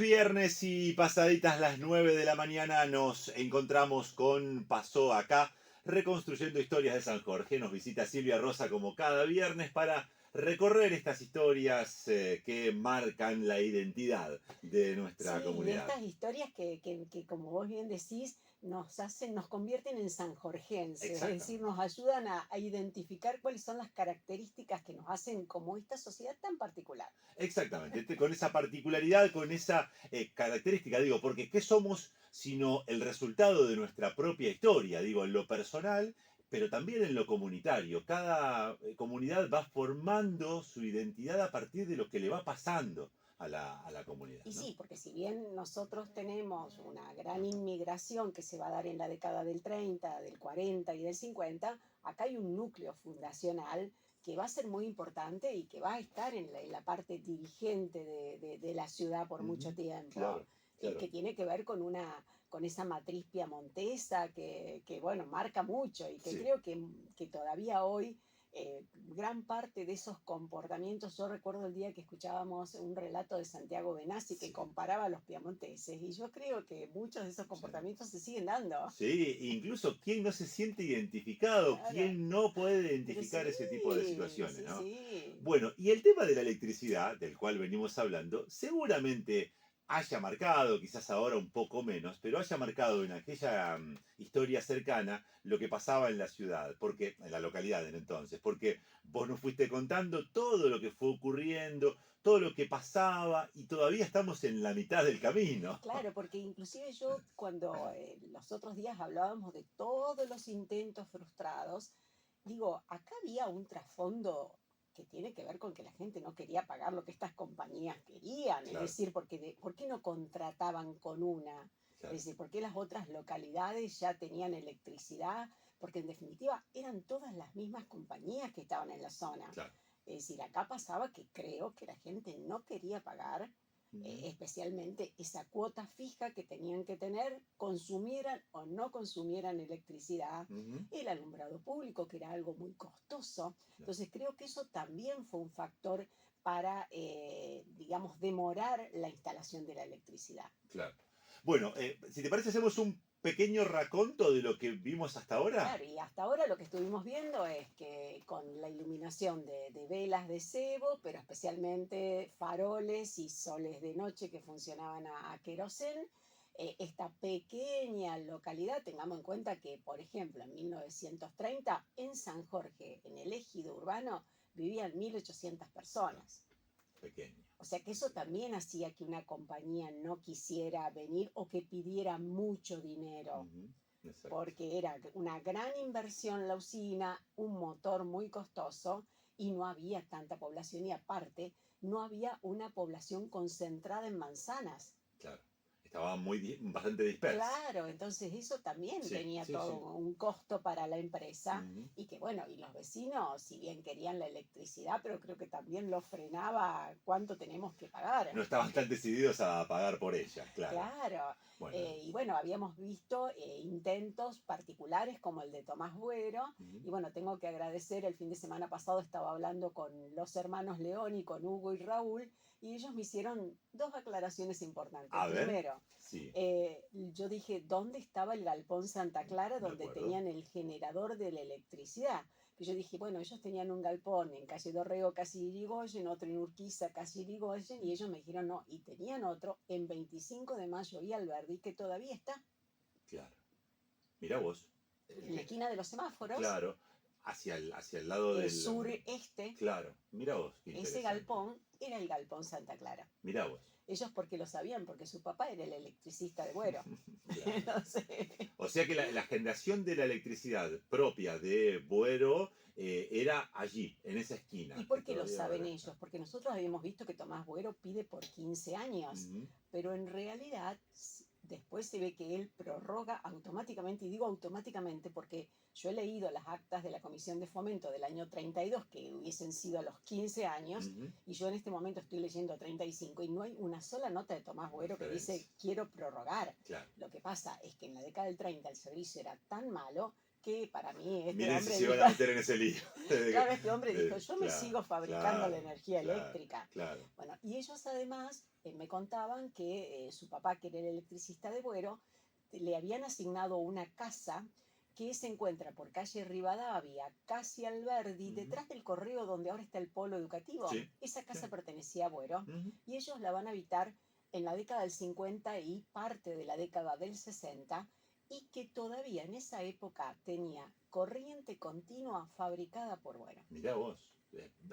Viernes y pasaditas las 9 de la mañana nos encontramos con Pasó Acá, reconstruyendo historias de San Jorge. Nos visita Silvia Rosa como cada viernes para recorrer estas historias que marcan la identidad de nuestra Sí, y comunidad. estas historias que, como vos bien decís, nos convierten en sanjorgenses, es decir, Exactamente. nos ayudan a identificar cuáles son las características que nos hacen como esta sociedad tan particular. Exactamente, con esa particularidad, con esa característica, digo, porque ¿qué somos sino el resultado de nuestra propia historia? Digo, en lo personal, pero también en lo comunitario. Cada comunidad va formando su identidad a partir de lo que le va pasando a la comunidad, Y ¿no? sí, porque si bien nosotros tenemos una gran inmigración que se va a dar en la década del 30, del 40 y del 50, acá hay un núcleo fundacional que va a ser muy importante y que va a estar en la parte dirigente de la ciudad por mucho Ujú. tiempo, Claro, claro. que tiene que ver con esa matriz piamontesa bueno, marca mucho y que Sí. creo que todavía hoy gran parte de esos comportamientos, yo recuerdo el día que escuchábamos un relato de Santiago Benassi que Sí, comparaba a los piamonteses y yo creo que muchos de esos sí. comportamientos se siguen dando. Sí, incluso quién no se siente identificado, Claro, quién no puede pero identificar sí, ese tipo de situaciones, sí, ¿no? sí. Bueno, y el tema de la electricidad, del cual venimos hablando, seguramente haya marcado, quizás ahora un poco menos, pero haya marcado en aquella historia cercana lo que pasaba en la ciudad, porque en la localidad en entonces, porque vos nos fuiste contando todo lo que fue ocurriendo, todo lo que pasaba y todavía estamos en la mitad del camino. Claro, porque inclusive yo cuando los otros días hablábamos de todos los intentos frustrados, digo, acá había un trasfondo que tiene que ver con que la gente no quería pagar lo que estas compañías querían, es Claro, decir, ¿por qué no contrataban con una? claro, Es decir, ¿por qué las otras localidades ya tenían electricidad? Porque en definitiva eran todas las mismas compañías que estaban en la zona. claro. Es decir, acá pasaba que creo que la gente no quería pagar Ujú, especialmente esa cuota fija que tenían que tener, consumieran o no consumieran electricidad, ujú, el alumbrado público, que era algo muy costoso. claro, Entonces creo que eso también fue un factor para, digamos, demorar la instalación de la electricidad. claro. Bueno, si te parece, hacemos un pequeño raconto de lo que vimos hasta ahora. Claro, y hasta ahora lo que estuvimos viendo es que con la iluminación de velas de cebo, pero especialmente faroles y soles de noche que funcionaban a querosén, esta pequeña localidad, tengamos en cuenta que, por ejemplo, en 1930, en San Jorge, en el ejido urbano, vivían 1.800 Claro, personas. pequeño. O sea que eso Sí. también hacía que una compañía no quisiera venir o que pidiera mucho dinero Ujú, exacto. porque era una gran inversión la usina, un motor muy costoso y no había tanta población y aparte no había una población concentrada en manzanas. Claro. Estaba bastante disperso. Claro, entonces eso también Sí, tenía sí, todo sí. un costo para la empresa Ujú. y que bueno, y los vecinos, si bien querían la electricidad, pero creo que también lo frenaba cuánto tenemos que pagar. No estaban tan decididos a pagar por ella, claro. Claro, Bueno. y bueno, habíamos visto intentos particulares como el de Tomás Buero, Ujú. y bueno, tengo que agradecer, el fin de semana pasado estaba hablando con los hermanos León y con Hugo y Raúl, y ellos me hicieron dos aclaraciones importantes. A ver. Primero, Sí, yo dije, ¿dónde estaba el galpón Santa Clara de donde acuerdo. tenían el generador de la electricidad? Que yo dije, bueno, ellos tenían un galpón en calle Dorrego, casi Irigoyen, otro en Urquiza, casi Irigoyen, y ellos me dijeron no, y tenían otro en 25 de Mayo y Alberdi, que todavía está Claro. Mira vos. en la esquina de los semáforos, Claro. Hacia el lado del. sureste. Claro. Mira vos, qué Ese interesante. galpón era el galpón Santa Clara. Mira vos. Ellos porque lo sabían, porque su papá era el electricista de Buero. Claro. Entonces, O sea que la generación de la electricidad propia de Buero era allí, en esa ¿y esquina, que por qué lo todavía saben ahora está. ellos? Porque nosotros habíamos visto que Tomás Buero pide por 15 años, Ujú, pero en realidad después se ve que él prorroga automáticamente, y digo automáticamente porque yo he leído las actas de la Comisión de Fomento del año 32 que hubiesen sido a los 15 años, ujú. y yo en este momento estoy leyendo 35 y no hay una sola nota de Tomás Buero que dice Referencia. quiero prorrogar. Claro. Lo que pasa es que en la década del 30 el servicio era tan malo que para mí este Miren si hombre se iban dijo, a meter en ese lío. claro, este hombre dijo, yo me Claro, sigo fabricando la claro, energía claro, eléctrica. claro. Bueno, y ellos además, me contaban que su papá, que era el electricista de Buero, le habían asignado una casa que se encuentra por calle Rivadavia, casi Alberdi, Ujú. detrás del correo donde ahora está el polo educativo. Sí, Esa sí. casa pertenecía a Buero Ujú. y ellos la van a habitar en la década del 50 y parte de la década del 60, y que todavía en esa época tenía corriente continua fabricada por Buero. Mirá vos.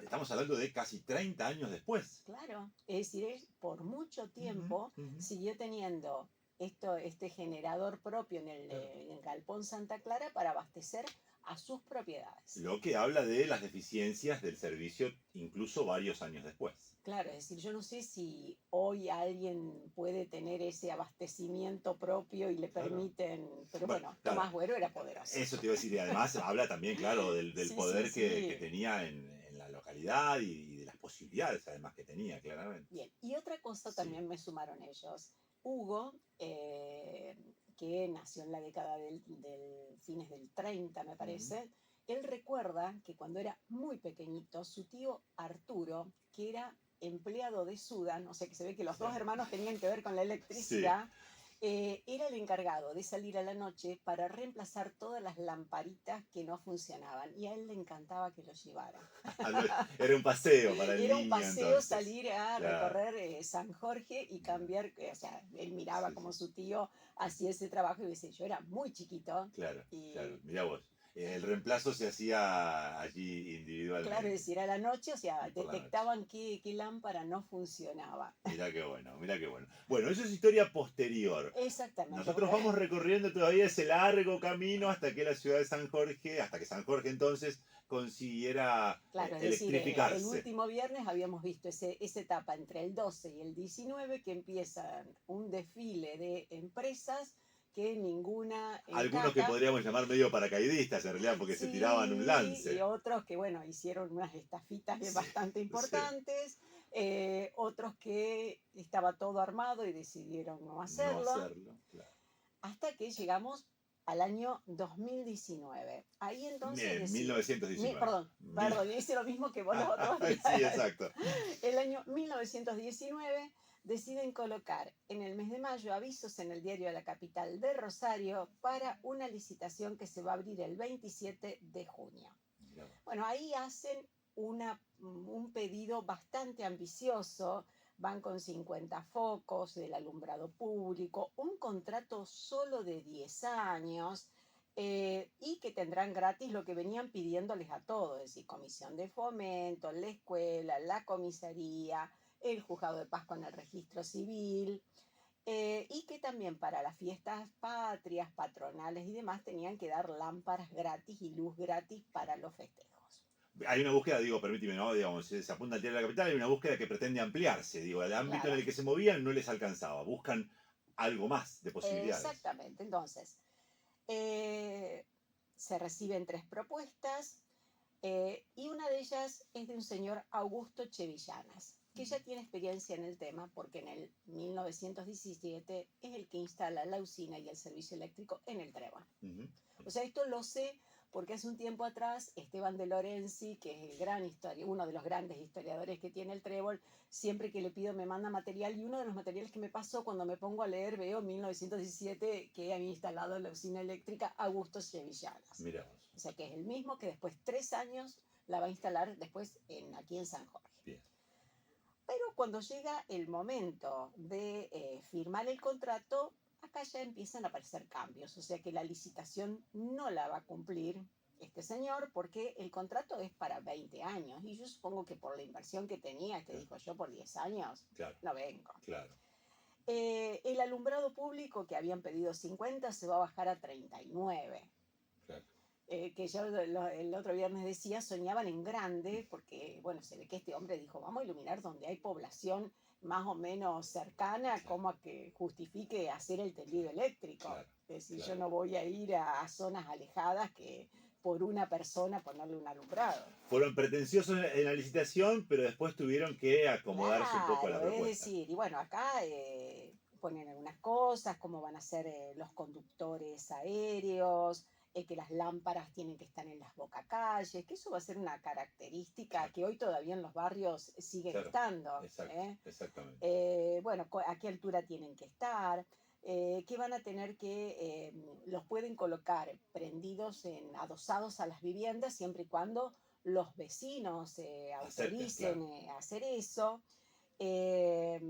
Estamos hablando de casi 30 años después. Claro, es decir, él por mucho Ujú, tiempo ujú. siguió teniendo este generador propio Claro. en el Galpón Santa Clara para abastecer a sus propiedades. Lo que habla de las deficiencias del servicio incluso varios años después. Claro, es decir, yo no sé si hoy alguien puede tener ese abastecimiento propio y le Claro. permiten, pero Bueno, bueno, claro, Tomás Buero era poderoso. eso te iba a decir. Y además habla también, claro, del Sí, sí, poder que sí. tenía en la localidad y de las posibilidades además que tenía, claramente. Bien, y otra cosa Sí. también me sumaron ellos. Hugo, que nació en la década del fines del 30, me Ujú. parece, él recuerda que cuando era muy pequeñito, su tío Arturo, que era empleado de Sudan, o sea que se ve que los Sí. dos hermanos tenían que ver con la Sí. electricidad, era el encargado de salir a la noche para reemplazar todas las lamparitas que no funcionaban, y a él le encantaba que los llevara. Era un paseo para el Era un niño paseo entonces. salir a Claro. recorrer San Jorge y cambiar, o sea, él miraba Sí, como sí. su tío hacía ese trabajo y dice, yo era muy chiquito Claro, claro. y Mirá vos. El reemplazo se hacía allí claro, es individualmente decir, a la noche, o sea, y por la noche. detectaban qué lámpara no funcionaba. Mirá qué bueno, mirá qué bueno. Bueno, eso es historia posterior. Exactamente, Nosotros porque, vamos recorriendo todavía ese largo camino hasta que la ciudad de San Jorge, hasta que San Jorge entonces consiguiera claro, es decir, el electrificarse. último viernes habíamos visto esa etapa entre el 12 y el 19 que empiezan un desfile de empresas que ninguna Algunos que encaja. podríamos llamar medio paracaidistas en realidad porque se tiraban un Sí, y lance. otros que, bueno, hicieron unas estafitas Sí, bastante sí. importantes, otros que estaba todo armado y decidieron no No hacerlo, hacerlo, claro. hasta que llegamos al año 2019. Ahí entonces Bien, deciden, 1919. perdón, hice lo mismo que vos los otros Sí, días. exacto. El año 1919 deciden colocar en el mes de mayo avisos en el diario de la capital de Rosario para una licitación que se va a abrir el 27 de junio. Mirá vos. Bueno, ahí hacen un pedido bastante ambicioso, van con 50 focos del alumbrado público, un contrato solo de 10 años, y que tendrán gratis lo que venían pidiéndoles a todos, es decir, comisión de fomento, la escuela, la comisaría, el juzgado de paz con el registro civil, y que también para las fiestas patrias, patronales y demás tenían que dar lámparas gratis y luz gratis para los festejos. Hay una búsqueda, digo, permíteme, ¿no? Digamos, se apunta al diario de la capital, hay una búsqueda que pretende ampliarse, digo, el ámbito en Claro, el que se movían no les alcanzaba, buscan algo más de posibilidades. exactamente. Entonces, eh, se reciben 3 propuestas, y una de ellas es de un señor Augusto Chevillanas, que ya tiene experiencia en el tema porque en el 1917 es el que instala la usina y el servicio eléctrico en el Trébol. Ujú. O sea, esto lo sé porque hace un tiempo atrás Esteban de Lorenzi, que es uno de los grandes historiadores que tiene el Trébol, siempre que le pido me manda material, y uno de los materiales que me pasó cuando me pongo a leer veo 1917 que había instalado la usina eléctrica Augusto Chevillanas. Mirá vos. O sea que es el mismo que después 3 años la va a instalar después aquí en San Jorge. Bien. Pero cuando llega el momento de firmar el contrato, acá ya empiezan a aparecer cambios. O sea que la licitación no la va a cumplir este señor porque el contrato es para 20 años. Y yo supongo que por la inversión que tenía, Claro, dijo yo por 10 años, claro, no vengo. claro. El alumbrado público que habían pedido 50 se va a bajar a 39. Claro. Que yo el otro viernes decía, soñaban en grande, porque, bueno, se ve que este hombre dijo, vamos a iluminar donde hay población más o menos cercana, Claro. como a que justifique hacer el tendido eléctrico. Claro, Es decir, claro. yo no voy a ir a zonas alejadas que por una persona ponerle un alumbrado. Fueron pretenciosos en la licitación, pero después tuvieron que acomodarse un poco a la Claro, es propuesta. decir, y bueno, acá ponen algunas cosas, cómo van a ser los conductores aéreos, que las lámparas tienen que estar en las bocacalles, que eso va a ser una característica Claro, que hoy todavía en los barrios siguen claro, estando. exacto, exactamente. Bueno, a qué altura tienen que estar, que van a tener que, los pueden colocar prendidos adosados a las viviendas siempre y cuando los vecinos Acepten, autoricen claro. hacer eso. eh,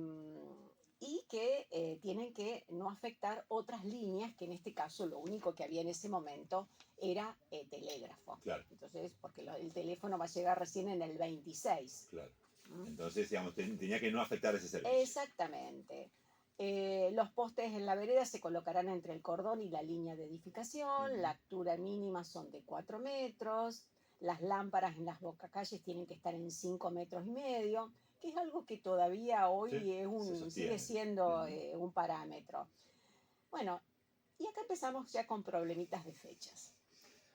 y que tienen que no afectar otras líneas, que en este caso lo único que había en ese momento era telégrafo. Claro, Entonces, porque el teléfono va a llegar recién en el 26. claro. ¿Mm? Entonces, digamos, tenía que no afectar ese servicio. Exactamente. Los postes en la vereda se colocarán entre el cordón y la línea de edificación. La Ujú. altura mínima son de 4 metros. Las lámparas en las bocacalles tienen que estar en 5,5 metros, que es algo que todavía Sí, hoy se sigue sostiene. siendo Ujú. un parámetro. Bueno, y acá empezamos ya con problemitas de fechas.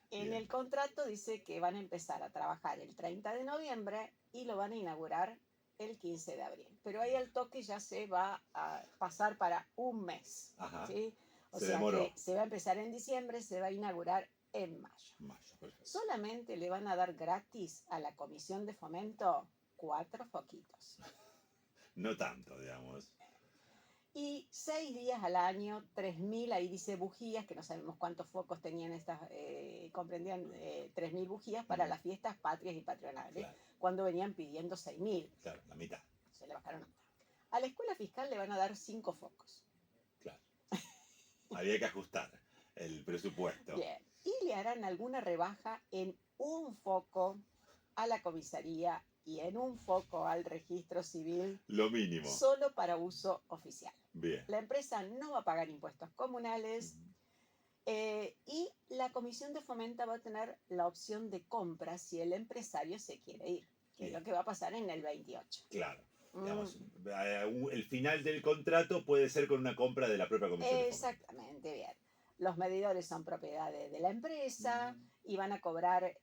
En Bien. el contrato dice que van a empezar a trabajar el 30 de noviembre y lo van a inaugurar el 15 de abril. Pero ahí al toque ya se va a pasar para un mes, Ajá. ¿sí? O Se sea que demoró. se va a empezar en diciembre, se va a inaugurar en mayo. Mayo, perfecto. Solamente le van a dar gratis a la Comisión de Fomento 4 foquitos. No tanto, digamos. Y 6 días al año, 3.000, ahí dice bujías, que no sabemos cuántos focos tenían estas, comprendían 3.000 bujías para Ujú. las fiestas patrias y patronales, Claro, cuando venían pidiendo 6.000. claro, la mitad. Se le bajaron a mitad. A la escuela fiscal le van a dar 5 focos. Claro. Había que ajustar el presupuesto. Bien. Y le harán alguna rebaja en un foco a la comisaría y en un foco al registro civil, Lo mínimo. solo para uso oficial. Bien. La empresa no va a pagar impuestos comunales. Ujú. Y la comisión de fomento va a tener la opción de compra si el empresario se quiere ir, que es Bien. lo que va a pasar en el 28. Claro. Mm, Digamos, el final del contrato puede ser con una compra de la propia comisión de fomento. exactamente, bien. Los medidores son propiedad de la empresa Ujú. y van a cobrar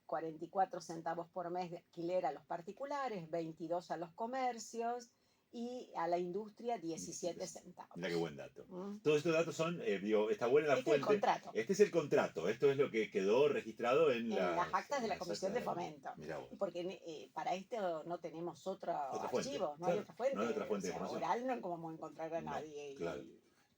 44 centavos por mes de alquiler a los particulares, 22 a los comercios y a la industria 17 Mira qué centavos. buen dato. Mm. Todos estos datos son, digo, está buena la Este es el fuente. contrato. Este es el contrato. Esto es lo que quedó registrado En las actas de en la las Comisión actas de de la comisión. Fomento. Mira vos. Porque para esto no tenemos otro Otra fuente. archivo, no hay Claro. otra No hay otra fuente. O fuente de sea, información. oral no vamos a encontrar a No, nadie. claro.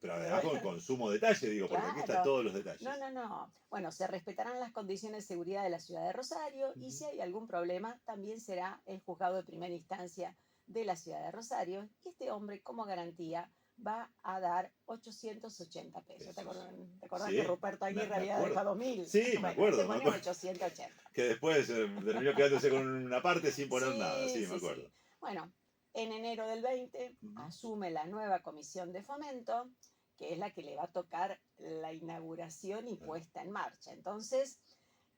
Pero además con sumo detalle, digo, porque aquí están Claro. todos los detalles. No. Bueno, se respetarán las condiciones de seguridad de la ciudad de Rosario y si Ujú. hay algún problema, también será el juzgado de primera instancia de la ciudad de Rosario. Y este hombre, como garantía, va a dar 880 pesos. ¿Te Pesos. acordás que Sí, Ruperto Aguirre me había acuerdo. dejado 1.000? Sí, me Bueno, este acuerdo, me pone acuerdo. 880. Que después terminó quedándose con una parte sin poner nada. Sí, Sí, me sí, acuerdo. sí. Bueno, en enero del 20 Ujú. asume la nueva comisión de fomento, que es la que le va a tocar la inauguración y Claro. puesta en marcha. Entonces,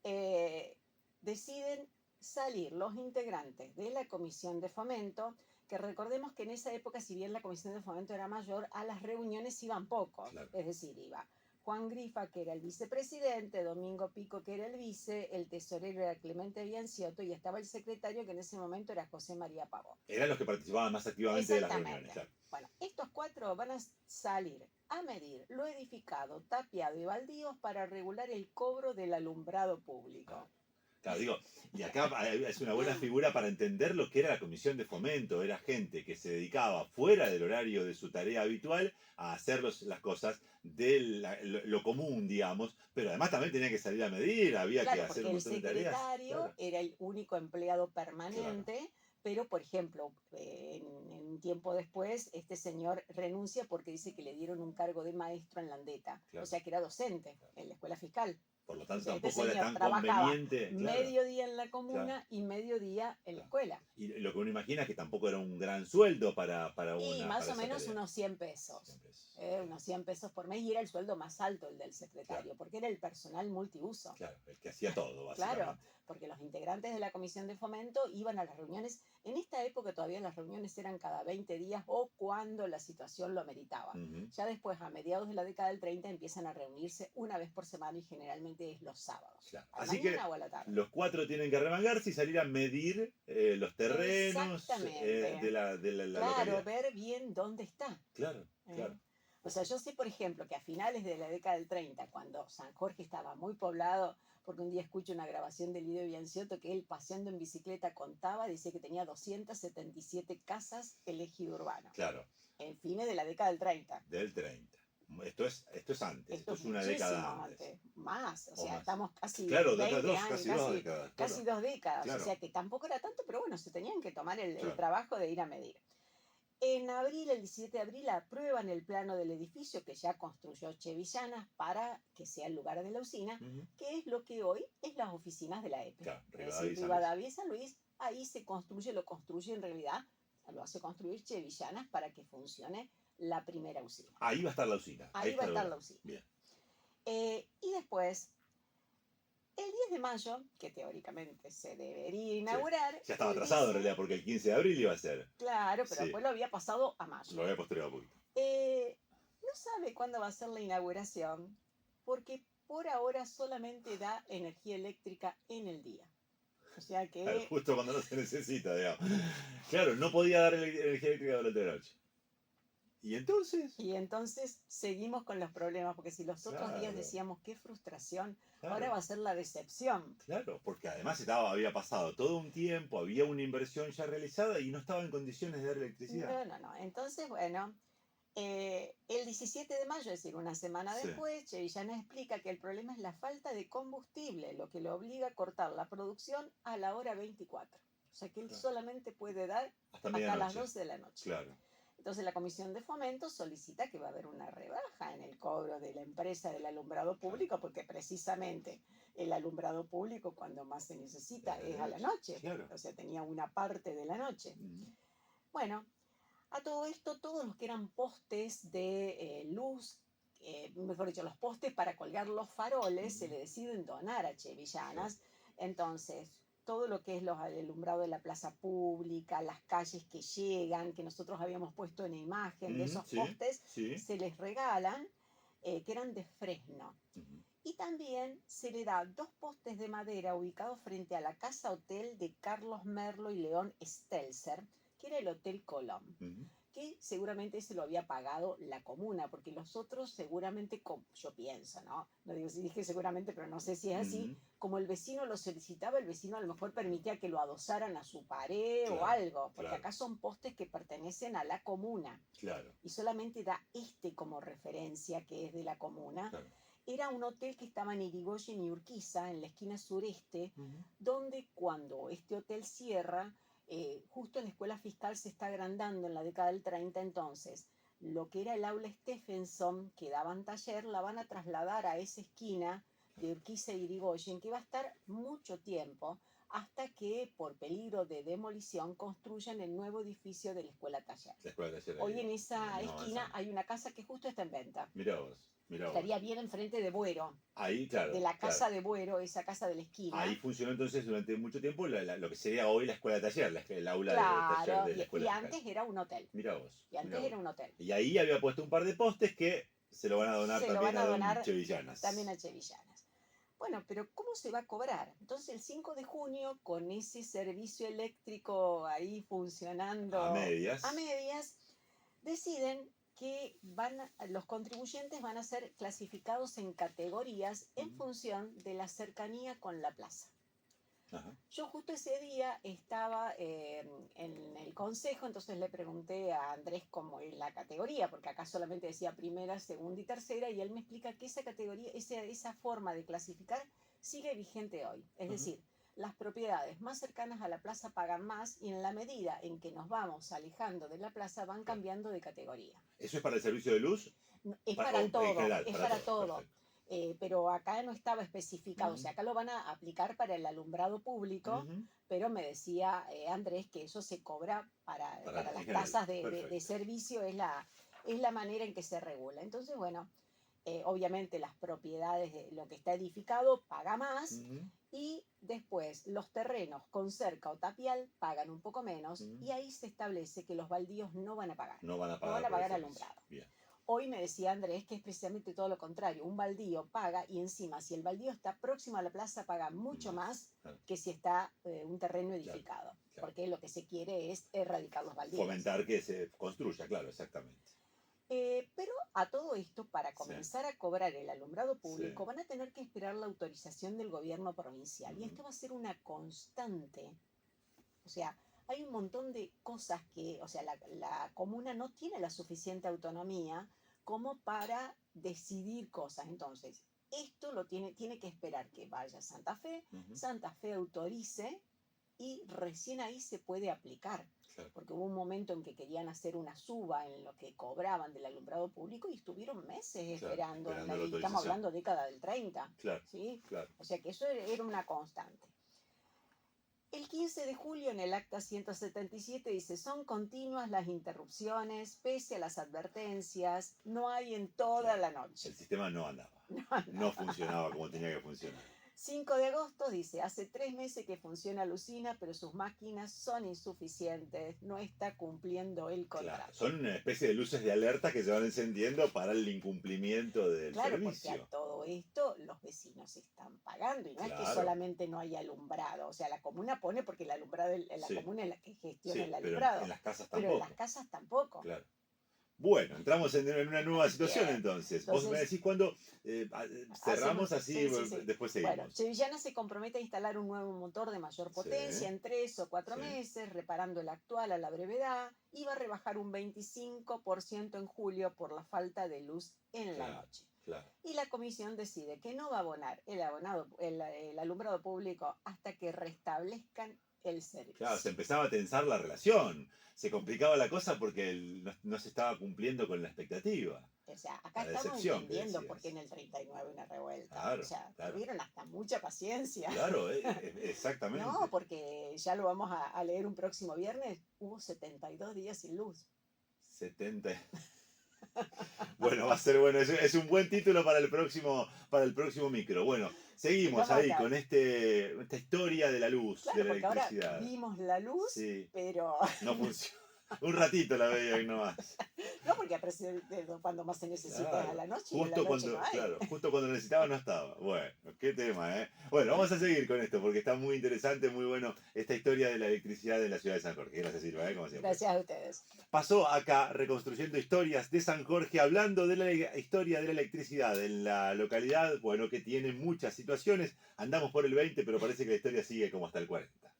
eh, deciden salir los integrantes de la comisión de fomento, que recordemos que en esa época, si bien la comisión de fomento era mayor, a las reuniones iban pocos, Claro. es decir, iba Juan Grifa, que era el vicepresidente, Domingo Pico, que era el vice, el tesorero era Clemente Bianciotto y estaba el secretario, que en ese momento era José María Pavón. Eran los que participaban más activamente de las reuniones, Exactamente. claro. Bueno, estos 4 van a salir a medir lo edificado, tapiado y baldíos para regular el cobro del alumbrado público. Claro, digo, y acá es una buena figura para entender lo que era la comisión de fomento. Era gente que se dedicaba fuera del horario de su tarea habitual a hacer las cosas de lo común, digamos, pero además también tenía que salir a medir, había que Claro, hacer porque un el montón de tareas. secretario Claro, era el único empleado claro, permanente, pero por ejemplo, en un tiempo después, este señor renuncia porque dice que le dieron un cargo de maestro en Landeta, o claro, sea que era docente claro. en la escuela fiscal. Por lo O tanto, sea, este tampoco era señor tan trabajaba conveniente, claro, mediodía en la claro, comuna y mediodía en la claro. escuela. Y lo que uno imagina es que tampoco era un gran sueldo Y más para o esa menos tarea. unos 100 pesos. Siempre es, bien, Unos 100 pesos por mes y era el sueldo más alto el del claro, secretario, porque era el personal multiuso. claro, el que hacía todo, Claro, básicamente. porque los integrantes de la comisión de fomento iban a las reuniones. En esta época todavía las reuniones eran cada 20 días o cuando la situación lo meritaba. Ujú. Ya después, a mediados de la década del 30, empiezan a reunirse una vez por semana y generalmente es los sábados. Claro. A la Así que mañana o a la tarde. los 4 tienen que remangarse y salir a medir los terrenos Exactamente. de la Claro, localidad. ver bien dónde está. Claro, ¿Eh? claro. O sea, yo sé, por ejemplo, que a finales de la década del 30, cuando San Jorge estaba muy poblado, porque un día escucho una grabación de Lidio Bianciotto que él paseando en bicicleta contaba, dice que tenía 277 casas el ejido urbano, Claro, en fines de la década del 30. del 30. Esto es antes, Esto esto es es una década muchísimo antes. antes, más, o O sea, más. estamos casi Claro, 20 años, casi dos décadas, casi claro. 2 décadas, o Claro, sea que tampoco era tanto, pero bueno, se tenían que tomar el claro. trabajo de ir a medir. En abril, el 17 de abril, aprueban el plano del edificio que ya construyó Chevillanas para que sea el lugar de la usina, Ujú. que es lo que hoy es las oficinas de la EPE. Claro, Es decir, Rivadavia y San Luis. Rivadavia y San Luis, ahí se construye, lo construye en realidad, lo hace construir Chevillanas para que funcione la primera usina. Ahí va a estar la usina. Ahí va a está el estar lugar. la usina. Bien. Y después, el 10 de mayo, que teóricamente se debería Sí. inaugurar, Ya estaba él atrasado en dice, realidad, porque el 15 de abril iba a ser. claro, pero Sí, después lo había pasado a mayo. lo había postergado un poquito. No sabe cuándo va a ser la inauguración, porque por ahora solamente da energía eléctrica en el día. O sea Claro, que, justo cuando no se necesita, digamos. Claro, no podía dar energía eléctrica durante la noche. ¿Y entonces? y entonces seguimos con los problemas, porque si los otros días Claro, decíamos qué frustración, ahora claro. va a ser la decepción. Claro, porque además había pasado todo un tiempo, había una inversión ya realizada y no estaba en condiciones de dar electricidad. No. Entonces, bueno, el 17 de mayo, es decir, una semana Sí, después, Chevillana explica que el problema es la falta de combustible, lo que le obliga a cortar la producción a la hora 24. O sea que él claro. solamente puede dar Hasta hasta las medianoche. 12 de la noche. Claro, Entonces la Comisión de Fomento solicita que va a haber una rebaja en el cobro de la empresa del alumbrado claro. público, porque precisamente el alumbrado público cuando más se necesita Es es de a la noche. noche. Claro. O sea, tenía una parte de la noche. Mm, Bueno, a todo esto, todos los que eran postes de luz, mejor dicho, los postes para colgar los faroles, se mm, le deciden donar a sí. Chevillanas. Entonces, todo lo que es el alumbrado de la plaza pública, las calles que llegan, que nosotros habíamos puesto en imagen de esos Sí, postes, sí. se les regalan, que eran de fresno. Ujú, Y también se le da 2 postes de madera ubicados frente a la casa hotel de Carlos Merlo y León Stelzer, que era el Hotel Colón, ujú, que seguramente se lo había pagado la comuna, porque los otros seguramente, yo pienso, ¿no? No digo si dije seguramente, pero no sé si es así, ujú, como el vecino lo solicitaba, el vecino a lo mejor permitía que lo adosaran a su pared o claro, algo, porque claro, acá son postes que pertenecen a la comuna claro, y solamente da este como referencia que es de la comuna. claro. Era un hotel que estaba en Irigoyen y Urquiza, en la esquina sureste, Ujú, donde cuando este hotel cierra, justo la escuela fiscal se está agrandando en la década del 30, entonces lo que era el aula Stephenson, que daban taller, la van a trasladar a esa esquina de Urquiza y Irigoyen, que va a estar mucho tiempo, hasta que por peligro de demolición construyan el nuevo edificio de la escuela taller. la escuela de taller Hoy ahí, en en la esa misma esquina manzana. hay una casa que justo está en venta. Mirá vos, mirá vos. Estaría bien enfrente de Buero, Ahí, de claro, la claro. casa de Buero, esa casa de la Ahí esquina. funcionó entonces durante mucho tiempo lo que sería hoy la escuela de taller, el aula de taller Claro, de la y escuela fiscal. antes era un hotel. Mirá vos, Y mirá antes vos. era un hotel. Y ahí había puesto un par de postes que se lo van a donar Se lo también van a a don donar también Chevillanas. a Chevillanas. Bueno, pero ¿cómo se va a cobrar? Entonces el 5 de junio, con ese servicio eléctrico ahí A funcionando a medias. medias, deciden que los contribuyentes van a ser clasificados en categorías en Mm, función de la cercanía con la plaza. ajá. Yo justo ese día estaba en el consejo, entonces le pregunté a Andrés cómo es la categoría, porque acá solamente decía primera, segunda y tercera, y él me explica que esa categoría, esa forma de clasificar sigue vigente hoy. Es Ajá. decir, las propiedades más cercanas a la plaza pagan más y en la medida en que nos vamos alejando de la plaza van Claro. cambiando de categoría. ¿Eso es para el servicio de luz? Es O para en todo, general, es para para todo. todo. Perfecto. Pero acá no estaba especificado, o Ujú, sea, acá lo van a aplicar para el alumbrado público, ujú. pero me decía Andrés que eso se cobra para En las general. tasas de Perfecto. servicio, es la manera en que se regula. Entonces, bueno, obviamente las propiedades de lo que está edificado paga más Ujú, y después los terrenos con cerca o tapial pagan un poco menos ujú. y ahí se establece que los baldíos no van a pagar, No van a no van pagar a por el pagar servicio. alumbrado. Bien. Hoy me decía Andrés que es precisamente todo lo contrario. Un baldío paga y encima si el baldío está próximo a la plaza paga mucho Más. más Claro, que si está un terreno claro, edificado. claro. Porque lo que se quiere es erradicar los baldíos. Fomentar que se construya, claro, exactamente. Pero a todo esto, para Sí, comenzar a cobrar el alumbrado sí. público, van a tener que esperar la autorización del gobierno provincial. Y Ujú. esto va a ser una constante. O sea, hay un montón de cosas que, o sea, la comuna no tiene la suficiente autonomía como para decidir cosas. Entonces, esto lo tiene que esperar que vaya Santa Fe, Ujú. Santa Fe autorice y recién ahí se puede aplicar. Claro, Porque hubo un momento en que querían hacer una suba en lo que cobraban del alumbrado público y estuvieron meses claro, esperando, esperando la y estamos autorización. hablando década del 30, Claro, ¿sí? claro. O sea que eso era una constante. El 15 de julio en el acta 177 dice, son continuas las interrupciones, pese a las advertencias, no hay en toda Claro. la El noche. sistema no andaba. No, No no. funcionaba como tenía que funcionar. 5 de agosto dice, hace 3 meses que funciona Lucina, pero sus máquinas son insuficientes, no está cumpliendo el Claro, contrato. son una especie de luces de alerta que se van encendiendo para el incumplimiento del Claro, porque a servicio. todo esto los vecinos están pagando y no es que Claro, solamente no hay alumbrado, o sea, la comuna pone porque el alumbrado, la sí, comuna es la que gestiona el sí, pero en alumbrado, las casas pero en las tampoco. casas tampoco. Claro. Bueno, entramos en una nueva situación Bien, entonces. Vos me entonces decís cuando hacemos, cerramos así, sí, sí, sí. después Bueno, seguimos. Sevillana se compromete a instalar un nuevo motor de mayor Sí, potencia en 3 o 4 sí, meses, reparando el actual a la brevedad, y va a rebajar un 25% en julio por la falta de luz en la claro, noche. claro. Y la comisión decide que no va a abonar el alumbrado público hasta que restablezcan el Claro, se servicio. empezaba a tensar la relación. Se complicaba la cosa porque no se estaba cumpliendo con la expectativa. O sea, acá La estamos decepción que entendiendo por qué en decías. el 39 una revuelta. O Claro, sea, claro. tuvieron hasta mucha paciencia. Claro, No, exactamente. porque ya lo vamos a leer un próximo viernes. Hubo 72 días sin luz. 70. Bueno, va a ser bueno. Es un buen título para el próximo micro. Bueno, seguimos Estamos ahí acá. con esta historia de la luz, de Claro, la porque ahora electricidad. vimos la luz, Sí, pero no funciona. Un ratito la veía y no más. no porque cuando más se necesita es a Claro. la noche y en la noche no hay. Claro, justo cuando necesitaba no estaba. Bueno, qué tema, ¿eh? Bueno, vamos a seguir con esto porque está muy interesante, muy bueno esta historia de la electricidad en la ciudad de San Jorge. Gracias, Silva, ¿eh? Como siempre. Gracias a ustedes. Pasó acá reconstruyendo historias de San Jorge, hablando de la historia de la electricidad en la localidad, bueno, que tiene muchas situaciones. Andamos por el 20, pero parece que la historia sigue como hasta el 40.